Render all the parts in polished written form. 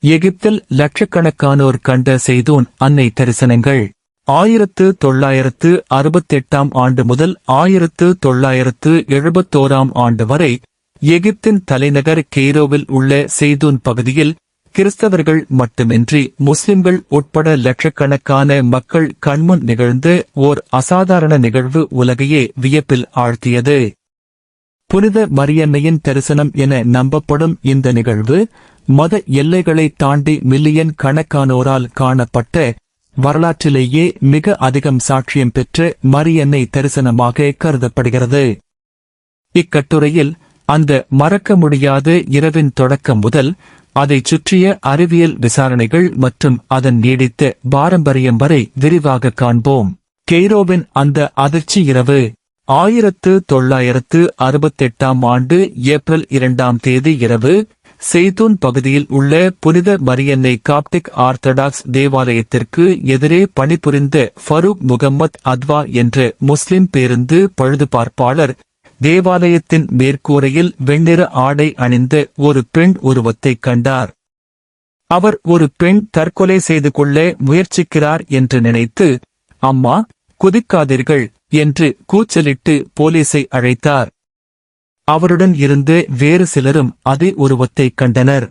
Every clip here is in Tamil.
எகிப்தில் லட்சக்கணக்கானோர் கண்ட செய்தோன் அன்னை தரிசனங்கள் 1968 ஆண்டு முதல் 1971 ஆண்டு வரை எகிப்தின் தலைநகர் கெய்ரோவில் உள்ள செய்தூன் பகுதியில் கிறிஸ்தவர்கள் மட்டுமின்றி முஸ்லிம்கள் உட்பட லட்சக்கணக்கான மக்கள் கண்முன் நிகழ்ந்த ஓர் அசாதாரண நிகழ்வு உலகையே வியப்பில் ஆழ்த்தியது. புனித மரியன்னையின் தரிசனம் என நம்பப்படும் இந்த நிகழ்வு மத எல்லைகளை தாண்டி மில்லியன் கணக்கானோரால் காணப்பட்ட வரலாற்றிலேயே மிக அதிகம் சாட்சியம் பெற்ற மரியன்னை தரிசனமாக கருதப்படுகிறது. இக்கட்டுரையில் அந்த மறக்க முடியாத இரவின் தொடக்கம் முதல் அதைச் சுற்றிய அறிவியல் விசாரணைகள் மற்றும் அதன் நீடித்த பாரம்பரியம் வரை விரிவாக காண்போம். கெய்ரோவின் அந்த அதிர்ச்சி இரவு 1968 ஆண்டு ஏப்ரல் 2 இரவு செய்தூன் பகுதியில் உள்ள புனித மரியன்னை காப்டிக் ஆர்த்தடாக்ஸ் தேவாலயத்திற்கு எதிரே பணிபுரிந்த ஃபரூக் முகம்மது அத்வா என்ற முஸ்லிம் பேருந்து பழுதுபார்ப்பாளர் தேவாலயத்தின் மேற்கூரையில் வெண்ணிற ஆடை அணிந்த ஒரு பெண் உருவத்தைக் கண்டார். அவர் ஒரு பெண் தற்கொலை செய்து கொள்ள முயற்சிக்கிறார் என்று நினைத்து, அம்மா, குதிக்காதீர்கள் என்று கூச்சலிட்டு போலீஸை அழைத்தார். அவருடன் இருந்த வேறு சிலரும் அதே உருவத்தைக் கண்டனர்.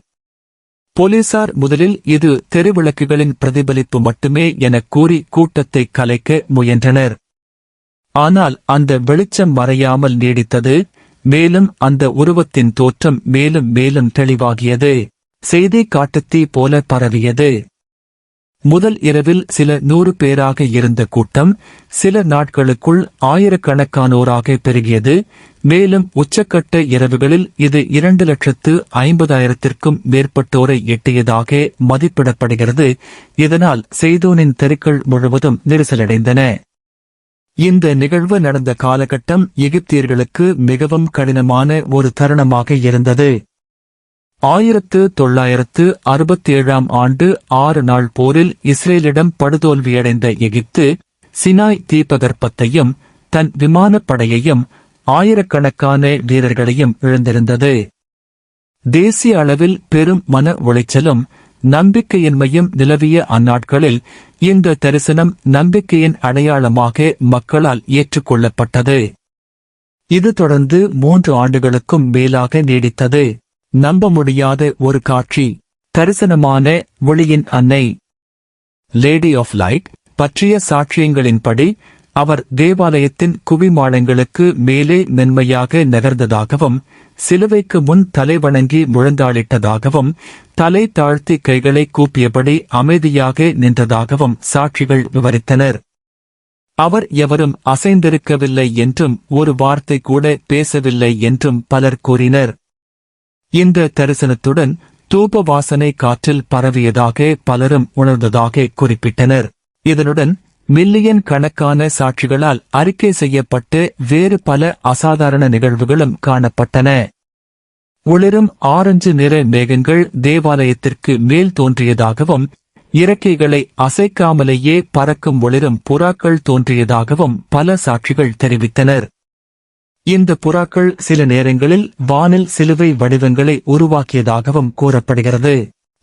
போலீசார் முதலில் இது தெருவிளக்குகளின் பிரதிபலிப்பு மட்டுமே எனக் கூறி கூட்டத்தை கலைக்க முயன்றனர். ஆனால் அந்த வெளிச்சம் மறையாமல் நீடித்தது. மேலும் அந்த உருவத்தின் தோற்றம் மேலும் மேலும் தெளிவாகியது. செய்தி காட்டுத்தீ போல பரவியது. முதல் இரவில் சில 100 பேராக இருந்த கூட்டம் சில நாட்களுக்குள் ஆயிரக்கணக்கானோராக பெருகியது. மேலும் உச்சக்கட்ட இரவுகளில் இது 2,50,000க்கும் மேற்பட்டோரை எட்டியதாக மதிப்பிடப்படுகிறது. இதனால் செய்தோனின் தெருக்கள் முழுவதும் நெரிசலடைந்தன. இந்த நிகழ்வு நடந்த காலகட்டம் எகிப்தியர்களுக்கு மிகவும் கடினமான ஒரு தருணமாக இருந்தது. 1967 ஆண்டு 6 நாள் போரில் இஸ்ரேலிடம் படுதோல்வியடைந்த எகிப்து சினாய் தீபகற்பத்தையும் தன் விமானப்படையையும் ஆயிரக்கணக்கான வீரர்களையும் இழந்திருந்தது. தேசிய அளவில் பெரும் மன உளைச்சலும் நம்பிக்கையின்மையும் நிலவிய அந்நாட்களில் இந்த தரிசனம் நம்பிக்கையின் அடையாளமாக மக்களால் ஏற்றுக்கொள்ளப்பட்டது. இது தொடர்ந்து 3 ஆண்டுகளுக்கும் மேலாக நீடித்தது. நம்ப முடியாத ஒரு காட்சி. தரிசனமான ஒளியின் அன்னை லேடி ஆஃப் லைட் பற்றிய சாட்சியங்களின்படி அவர் தேவாலயத்தின் குவிமாடங்களுக்கு மேலே மென்மையாக நகர்ந்ததாகவும் சிலுவைக்கு முன் தலை வணங்கி முழந்தாளிட்டதாகவும் தலை தாழ்த்தி கைகளை கூப்பியபடி அமைதியாக நின்றதாகவும் சாட்சிகள் விவரித்தனர். அவர் எவரும் அசைந்திருக்கவில்லை என்றும் ஒரு வார்த்தை கூட பேசவில்லை என்றும் பலர் கூறினர். இந்த தரிசனத்துடன் தூப வாசனை காற்றில் பரவியதாக பலரும் உணர்ந்ததாக குறிப்பிட்டனர். இதனுடன் மில்லியன் கணக்கான சாட்சிகளால் அறிக்கை செய்யப்பட்டு வேறு பல அசாதாரண நிகழ்வுகளும் காணப்பட்டன. ஒளிரும் ஆரஞ்சு நிற மேகங்கள் தேவாலயத்திற்கு மேல் தோன்றியதாகவும் இறக்கைகளை அசைக்காமலேயே பறக்கும் ஒளிரும் புறாக்கள் தோன்றியதாகவும் பல சாட்சிகள் தெரிவித்தனர். இந்த புறாக்கள் சில நேரங்களில் வானில் சிலுவை வடிவங்களை உருவாக்கியதாகவும் கூறப்படுகிறது.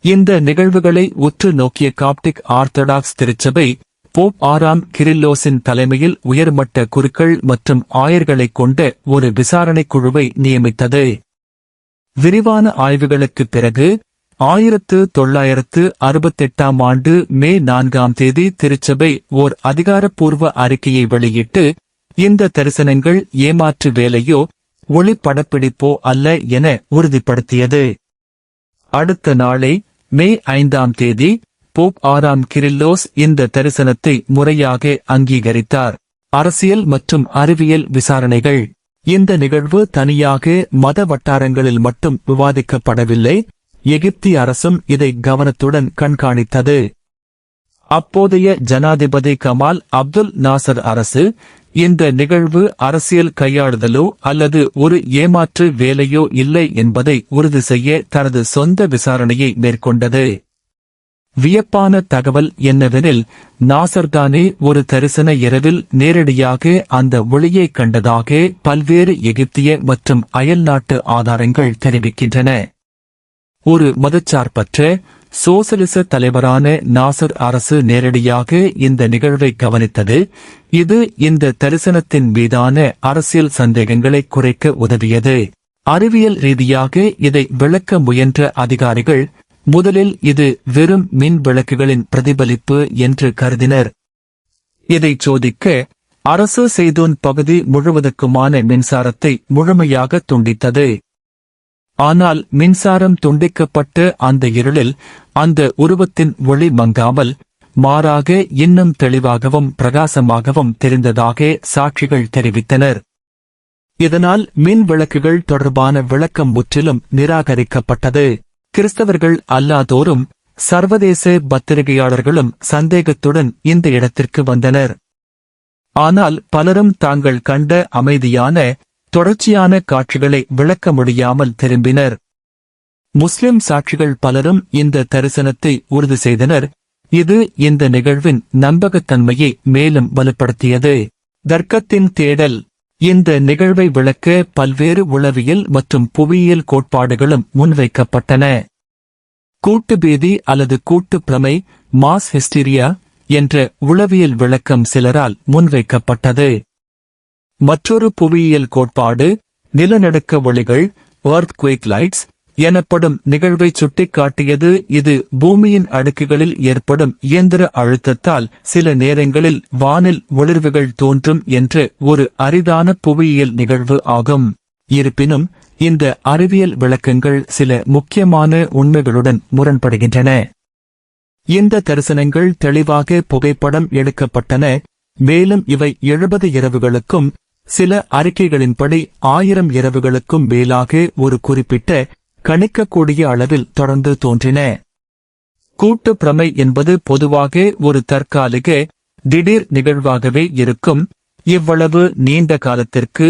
இந்த நிகழ்வுகளை உற்று நோக்கிய காப்டிக் ஆர்த்தடாக்ஸ் திருச்சபை போப் 6 கிரில்லோஸின் தலைமையில் உயர்மட்ட குருக்கள் மற்றும் ஆயர்களைக் கொண்ட ஒரு விசாரணைக் குழுவை நியமித்தது. விரிவான ஆய்வுகளுக்குப் பிறகு 1968 ஆண்டு மே 4 திருச்சபை ஓர் அதிகாரப்பூர்வ அறிக்கையை வெளியிட்டு இந்த தரிசனங்கள் ஏமாற்று வேலையோ ஒளிப்படப்பிடிப்போ அல்ல என உறுதிப்படுத்தியது. அடுத்த நாளை மே 5 போப் 6 கிரில்லோஸ் இந்த தரிசனத்தை முறையாக அங்கீகரித்தார். அரசியல் மற்றும் அறிவியல் விசாரணைகள். இந்த நிகழ்வு தனியாக மத வட்டாரங்களில் மட்டும் விவாதிக்கப்படவில்லை. எகிப்திய அரசும் இதை கவனத்துடன் கண்காணித்தது. அப்போதைய ஜனாதிபதி கமால் அப்துல் நாசர் அரசு இந்த நிகழ்வு அரசியல் கையாளுதலோ அல்லது ஒரு ஏமாற்று வேலையோ இல்லை என்பதை உறுதி செய்ய தனது சொந்த விசாரணையை மேற்கொண்டது. வியப்பான தகவல் என்னவெனில் நாசர்தானே ஒரு தரிசன இரவில் நேரடியாக அந்த ஒளியை கண்டதாக பல்வேறு எகிப்திய மற்றும் அயல்நாட்டு ஆதாரங்கள் தெரிவிக்கின்றன. ஒரு மதச்சார்பற்ற சோசலிச தலைவரான நாசர் அரசு நேரடியாக இந்த நிகழ்வை கவனித்தது. இது இந்த தரிசனத்தின் மீதான அரசியல் சந்தேகங்களை குறைக்க உதவியது. அறிவியல் ரீதியாக இதை விளக்க முயன்ற அதிகாரிகள் முதலில் இது வெறும் மின் விளக்குகளின் பிரதிபலிப்பு என்று கருதினர். இதைச் சோதிக்க அரசு செய்தூன் பகுதி முழுவதுக்குமான மின்சாரத்தை முழுமையாக துண்டித்தது. ஆனால் மின்சாரம் துண்டிக்கப்பட்ட அந்த இருளில் அந்த உருவத்தின் ஒளி மங்காமல் மாறாக இன்னும் தெளிவாகவும் பிரகாசமாகவும் தெரிந்ததாக சாட்சிகள் தெரிவித்தனர். இதனால் மின் விளக்குகள் தொடர்பான விளக்கம் முற்றிலும் நிராகரிக்கப்பட்டது. கிறிஸ்தவர்கள் அல்லாதோரும் சர்வதேச பத்திரிகையாளர்களும் சந்தேகத்துடன் இந்த இடத்திற்கு வந்தனர். ஆனால் பலரும் தாங்கள் கண்ட அமைதியான தொடர்ச்சியான காட்சிகளை விளக்க முடியாமல் திரும்பினர். முஸ்லிம் சாட்சிகள் பலரும் இந்த தரிசனத்தை உறுதி செய்தனர். இது இந்த நிகழ்வின் நம்பகத்தன்மையை மேலும் வலுப்படுத்தியது. தர்க்கத்தின் தேடல். இந்த நிகழ்வை விளக்க பல்வேறு உளவியல் மற்றும் புவியியல் கோட்பாடுகளும் முன்வைக்கப்பட்டன. கூட்டு பீதி அல்லது கூட்டு பிரமை, மாஸ் ஹிஸ்டீரியா என்ற உளவியல் விளக்கம் சிலரால் முன்வைக்கப்பட்டது. மற்றொரு புவியியல் கோட்பாடு நிலநடுக்க ஒளிகள், எர்த்குவேக் லைட்ஸ் எனப்படும் நிகழ்வை சுட்டிக்காட்டியது. இது பூமியின் அடுக்குகளில் ஏற்படும் இயந்திர அழுத்தத்தால் சில நேரங்களில் வானில் ஒளிர்வுகள் தோன்றும் என்ற ஒரு அரிதான புவியியல் நிகழ்வு ஆகும். இருப்பினும் இந்த அறிவியல் விளக்கங்கள் சில முக்கியமான உண்மைகளுடன் முரண்படுகின்றன. இந்த தரிசனங்கள் தெளிவாக புகைப்படம் எடுக்கப்பட்டன, மேலும் இவை 70 இரவுகளுக்கும் சில அறிக்கைகளின்படி 1000 இரவுகளுக்கும் மேலாக ஒரு குறிப்பிட்ட கணிக்கக்கூடிய அளவில் தொடர்ந்து தோன்றின. கூட்டு பிரமை என்பது பொதுவாக ஒரு தற்காலிக திடீர் நிகழ்வாகவே இருக்கும். இவ்வளவு நீண்ட காலத்திற்கு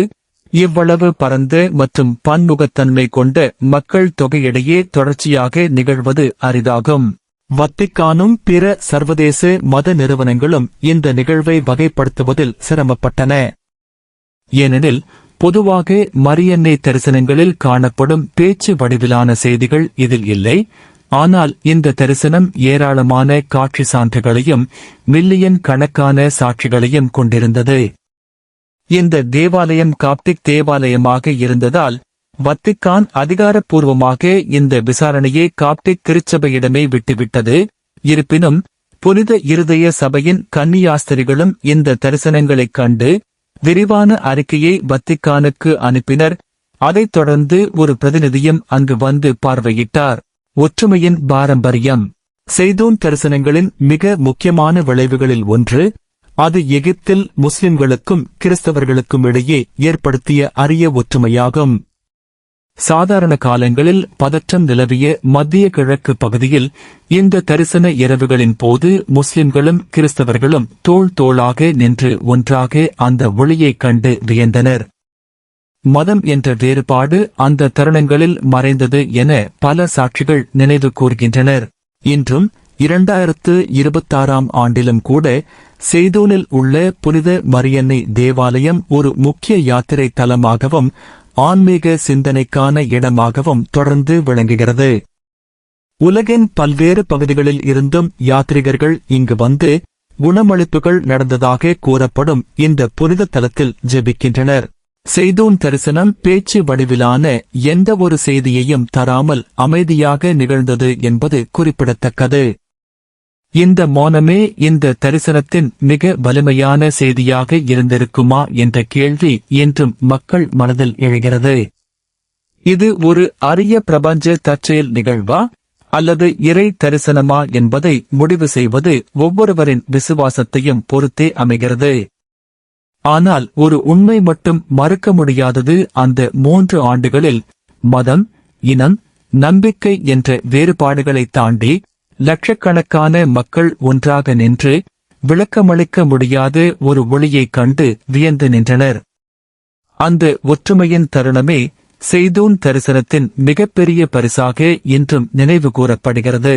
இவ்வளவு பரந்த மற்றும் பன்முகத்தன்மை கொண்ட மக்கள் தொகையிடையே தொடர்ச்சியாக நிகழ்வது அரிதாகும். வத்திக்கானும் பிற சர்வதேச மத நிறுவனங்களும் இந்த நிகழ்வை வகைப்படுத்துவதில் சிரமப்பட்டன. ஏனெனில் பொதுவாக மரியன்னை தரிசனங்களில் காணப்படும் பேச்சு வடிவிலான செய்திகள் இதில் இல்லை. ஆனால் இந்த தரிசனம் ஏராளமான காட்சி சான்றுகளையும் மில்லியன் கணக்கான சாட்சிகளையும் கொண்டிருந்தது. இந்த தேவாலயம் காப்டிக் தேவாலயமாக இருந்ததால் வத்திக்கான் அதிகாரப்பூர்வமாக இந்த விசாரணையை காப்டிக் திருச்சபையிடமே விட்டுவிட்டது. இருப்பினும் புனித இருதய சபையின் கன்னியாஸ்திரிகளும் இந்த தரிசனங்களைக் கண்டு விரிவான அறிக்கையை வத்திக்கானுக்கு அனுப்பினர். அதைத் தொடர்ந்து ஒரு பிரதிநிதியும் அங்கு வந்து பார்வையிட்டார். ஒற்றுமையின் பாரம்பரியம். செய்தூன் தரிசனங்களின் மிக முக்கியமான விளைவுகளில் ஒன்று, அது எகிப்தில் முஸ்லிம்களுக்கும் கிறிஸ்தவர்களுக்கும் இடையே ஏற்படுத்திய அரிய ஒற்றுமையாகும். சாதாரண காலங்களில் பதற்றம் நிலவிய மத்திய கிழக்கு பகுதியில் இந்த தரிசன இரவுகளின் போது முஸ்லிம்களும் கிறிஸ்தவர்களும் தோள் தோளாக நின்று ஒன்றாக அந்த ஒளியைக் கண்டு வியந்தனர். மதம் என்ற வேறுபாடு அந்த தருணங்களில் மறைந்தது என பல சாட்சிகள் நினைவு கூர்கின்றனர். இன்றும் 2026ஆம் ஆண்டிலும் கூட செய்தூனில் உள்ள புனித மரியன்னை தேவாலயம் ஒரு முக்கிய யாத்திரை தலமாகவும் ஆன்மீக சிந்தனைக்கான இடமாகவும் தொடர்ந்து விளங்குகிறது. உலகின் பல்வேறு பகுதிகளில் இருந்தும் யாத்ரீகர்கள் இங்கு வந்து குணமளிப்புகள் நடந்ததாக கூறப்படும் இந்த புனித தலத்தில் ஜெபிக்கின்றனர். செய்தூன் தரிசனம் பேச்சு வடிவிலான எந்த ஒரு செய்தியையும் தராமல் அமைதியாக நிகழ்ந்தது என்பது குறிப்பிடத்தக்கது. இந்த மௌனமே இந்த தரிசனத்தின் மிக வலிமையான செய்தியாக இருந்திருக்குமா என்ற கேள்வி இன்றும் மக்கள் மனதில் எழுகிறது. இது ஒரு அரிய பிரபஞ்ச தற்செயல் நிகழ்வா அல்லது இறை தரிசனமா என்பதை முடிவு செய்வது ஒவ்வொருவரின் விசுவாசத்தையும் பொறுத்தே அமைகிறது. ஆனால் ஒரு உண்மை மட்டும் மறுக்க முடியாதது, அந்த 3 ஆண்டுகளில் மதம், இனம், நம்பிக்கை என்ற வேறுபாடுகளை தாண்டி லட்சக்கணக்கான மக்கள் ஒன்றாக நின்று விளக்கமளிக்க முடியாத ஒரு ஒளியைக் கண்டு வியந்து நின்றனர். அந்த ஒற்றுமையின் தருணமே செய்தூன் தரிசனத்தின் மிகப்பெரிய பரிசாக இன்றும் நினைவு கூறப்படுகிறது.